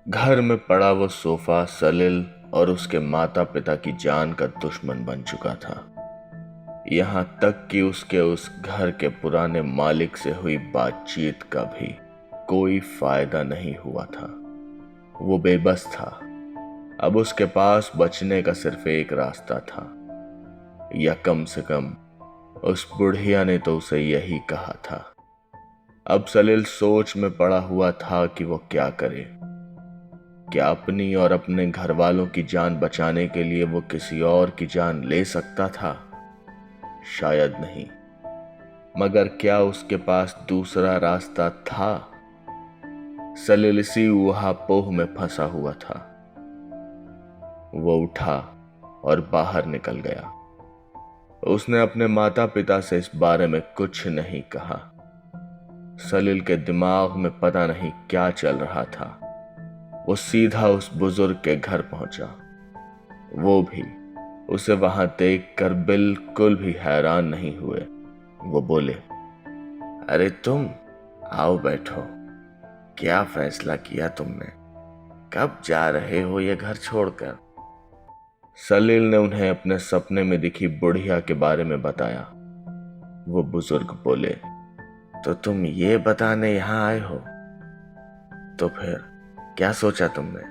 घर में पड़ा वो सोफा सलिल और उसके माता पिता की जान का दुश्मन बन चुका था। यहाँ तक कि उसके उस घर के पुराने मालिक से हुई बातचीत का भी कोई फायदा नहीं हुआ था। वो बेबस था। अब उसके पास बचने का सिर्फ एक रास्ता था, या कम से कम उस बुढ़िया ने तो उसे यही कहा था। अब सलील सोच में पड़ा हुआ था कि वो क्या करे। क्या अपनी और अपने घर वालों की जान बचाने के लिए वो किसी और की जान ले सकता था? शायद नहीं। मगर क्या उसके पास दूसरा रास्ता था? सलील इसी ऊहापोह में फंसा हुआ था। वो उठा और बाहर निकल गया। उसने अपने माता पिता से इस बारे में कुछ नहीं कहा। सलील के दिमाग में पता नहीं क्या चल रहा था। वो सीधा उस बुजुर्ग के घर पहुंचा। वो भी उसे वहां देखकर बिल्कुल भी हैरान नहीं हुए। वो बोले, अरे तुम आओ बैठो। क्या फैसला किया तुमने? कब जा रहे हो ये घर छोड़कर? सलील ने उन्हें अपने सपने में दिखी बुढ़िया के बारे में बताया। वो बुजुर्ग बोले, तो तुम ये बताने यहां आए हो? तो फिर क्या सोचा तुमने?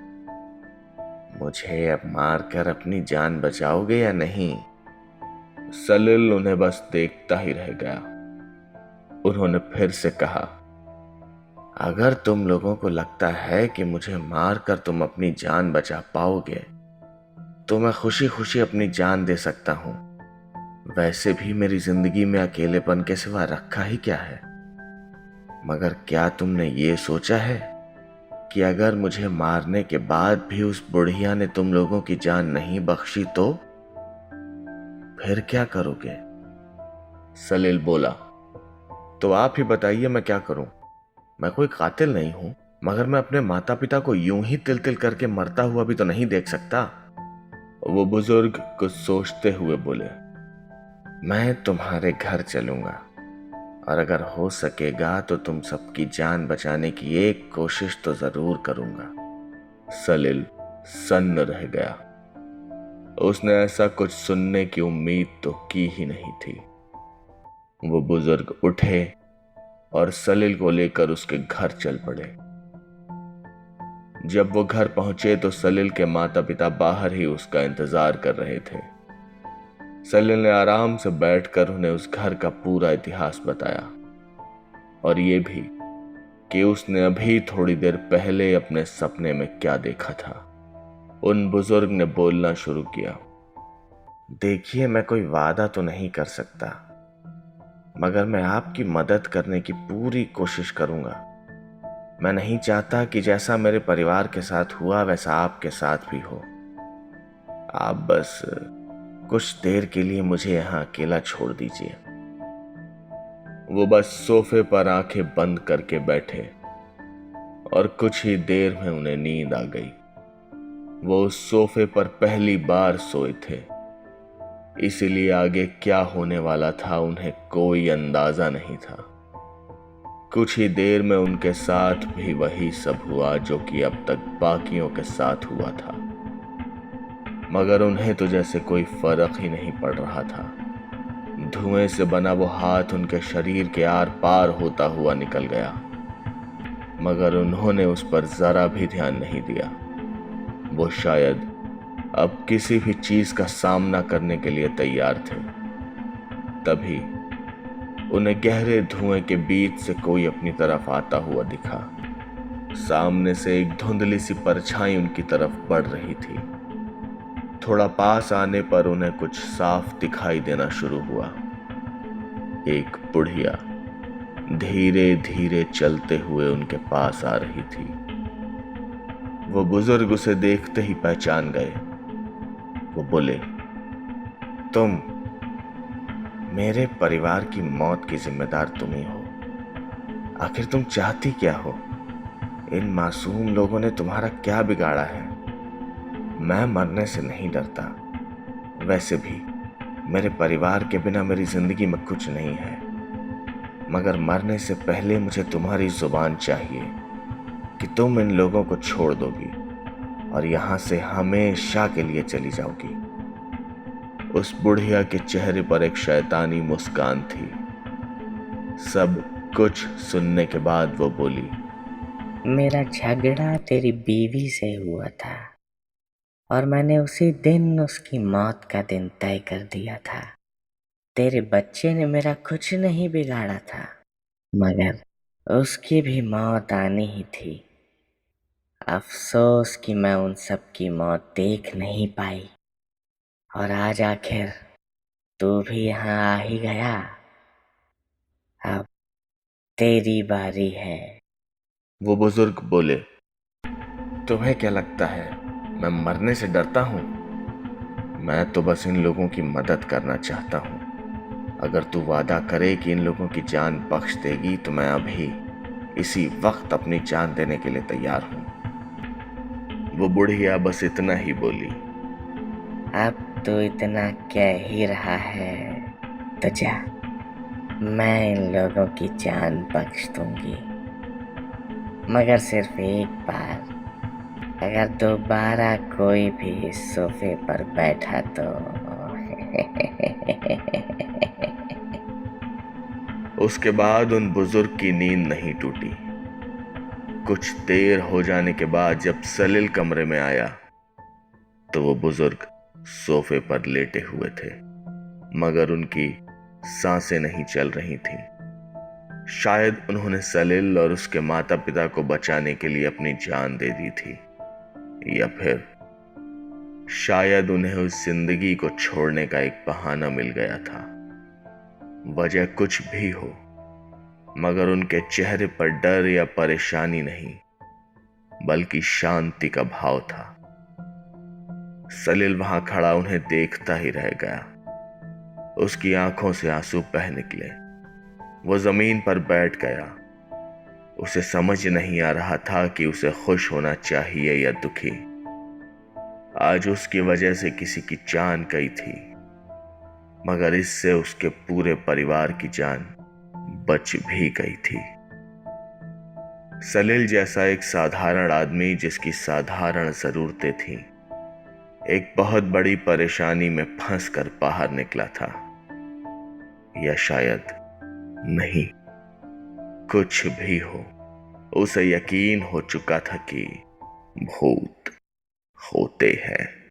मुझे अब मारकर अपनी जान बचाओगे या नहीं? सलील उन्हें बस देखता ही रह गया। उन्होंने फिर से कहा, अगर तुम लोगों को लगता है कि मुझे मारकर तुम अपनी जान बचा पाओगे तो मैं खुशी खुशी अपनी जान दे सकता हूं। वैसे भी मेरी जिंदगी में अकेलेपन के सिवा रखा ही क्या है। मगर क्या तुमने ये सोचा है कि अगर मुझे मारने के बाद भी उस बुढ़िया ने तुम लोगों की जान नहीं बख्शी तो फिर क्या करोगे? सलील बोला, तो आप ही बताइए मैं क्या करूं? मैं कोई कातिल नहीं हूं, मगर मैं अपने माता पिता को यूं ही तिल तिल करके मरता हुआ भी तो नहीं देख सकता। वो बुजुर्ग कुछ सोचते हुए बोले, मैं तुम्हारे घर चलूंगा और अगर हो सकेगा तो तुम सबकी जान बचाने की एक कोशिश तो जरूर करूंगा। सलील सन्न रह गया। उसने ऐसा कुछ सुनने की उम्मीद तो की ही नहीं थी। वो बुजुर्ग उठे और सलील को लेकर उसके घर चल पड़े। जब वो घर पहुंचे तो सलील के माता पिता बाहर ही उसका इंतजार कर रहे थे। सलील ने आराम से बैठकर उन्हें उस घर का पूरा इतिहास बताया और ये भी कि उसने अभी थोड़ी देर पहले अपने सपने में क्या देखा था। उन बुजुर्ग ने बोलना शुरू किया, देखिए, मैं कोई वादा तो नहीं कर सकता, मगर मैं आपकी मदद करने की पूरी कोशिश करूंगा। मैं नहीं चाहता कि जैसा मेरे परिवार के साथ हुआ वैसा आपके साथ भी हो। आप बस कुछ देर के लिए मुझे यहां अकेला छोड़ दीजिए। वो बस सोफे पर आंखें बंद करके बैठे और कुछ ही देर में उन्हें नींद आ गई। वो उस सोफे पर पहली बार सोए थे, इसीलिए आगे क्या होने वाला था उन्हें कोई अंदाजा नहीं था। कुछ ही देर में उनके साथ भी वही सब हुआ जो कि अब तक बाकियों के साथ हुआ था, मगर उन्हें तो जैसे कोई फर्क ही नहीं पड़ रहा था। धुएं से बना वो हाथ उनके शरीर के आर पार होता हुआ निकल गया, मगर उन्होंने उस पर जरा भी ध्यान नहीं दिया। वो शायद अब किसी भी चीज का सामना करने के लिए तैयार थे। तभी उन्हें गहरे धुएं के बीच से कोई अपनी तरफ आता हुआ दिखा। सामने से एक धुंधली सी परछाई उनकी तरफ बढ़ रही थी। थोड़ा पास आने पर उन्हें कुछ साफ दिखाई देना शुरू हुआ। एक बुढ़िया धीरे धीरे चलते हुए उनके पास आ रही थी। वो बुजुर्ग उसे देखते ही पहचान गए। वो बोले, तुम मेरे परिवार की मौत की जिम्मेदार तुम ही हो। आखिर तुम चाहती क्या हो? इन मासूम लोगों ने तुम्हारा क्या बिगाड़ा है? मैं मरने से नहीं डरता। वैसे भी मेरे परिवार के बिना मेरी जिंदगी में कुछ नहीं है, मगर मरने से पहले मुझे तुम्हारी जुबान चाहिए कि तुम इन लोगों को छोड़ दोगी और यहां से हमेशा के लिए चली जाओगी। उस बुढ़िया के चेहरे पर एक शैतानी मुस्कान थी। सब कुछ सुनने के बाद वो बोली, मेरा झगड़ा तेरी बीवी से हुआ था और मैंने उसी दिन उसकी मौत का दिन तय कर दिया था। तेरे बच्चे ने मेरा कुछ नहीं बिगाड़ा था, मगर उसकी भी मौत आनी ही थी। अफसोस कि मैं उन सब की मौत देख नहीं पाई और आज आखिर तू भी यहाँ आ ही गया। अब तेरी बारी है। वो बुजुर्ग बोले, तुम्हें क्या लगता है मैं मरने से डरता हूं? मैं तो बस इन लोगों की मदद करना चाहता हूं। अगर तू वादा करे कि इन लोगों की जान बख्श देगी तो मैं अभी इसी वक्त अपनी जान देने के लिए तैयार हूं। वो बुढ़िया बस इतना ही बोली, अब तो इतना कह ही रहा है तो जा, मैं इन लोगों की जान बख्श दूंगी, मगर सिर्फ एक बार। अगर दोबारा कोई भी इस सोफे पर बैठा तो उसके बाद उन बुजुर्ग की नींद नहीं टूटी। कुछ देर हो जाने के बाद जब सलील कमरे में आया तो वो बुजुर्ग सोफे पर लेटे हुए थे, मगर उनकी सांसें नहीं चल रही थीं। शायद उन्होंने सलील और उसके माता पिता को बचाने के लिए अपनी जान दे दी थी, या फिर शायद उन्हें उस जिंदगी को छोड़ने का एक बहाना मिल गया था। वजह कुछ भी हो, मगर उनके चेहरे पर डर या परेशानी नहीं, बल्कि शांति का भाव था। सलील वहां खड़ा उन्हें देखता ही रह गया। उसकी आंखों से आंसू बह निकले। वो जमीन पर बैठ गया। उसे समझ नहीं आ रहा था कि उसे खुश होना चाहिए या दुखी। आज उसकी वजह से किसी की जान गई थी, मगर इससे उसके पूरे परिवार की जान बच भी गई थी। सलील जैसा एक साधारण आदमी जिसकी साधारण जरूरतें थीं, एक बहुत बड़ी परेशानी में फंसकर बाहर निकला था। या शायद नहीं, कुछ भी हो, उसे यकीन हो चुका था कि भूत होते हैं।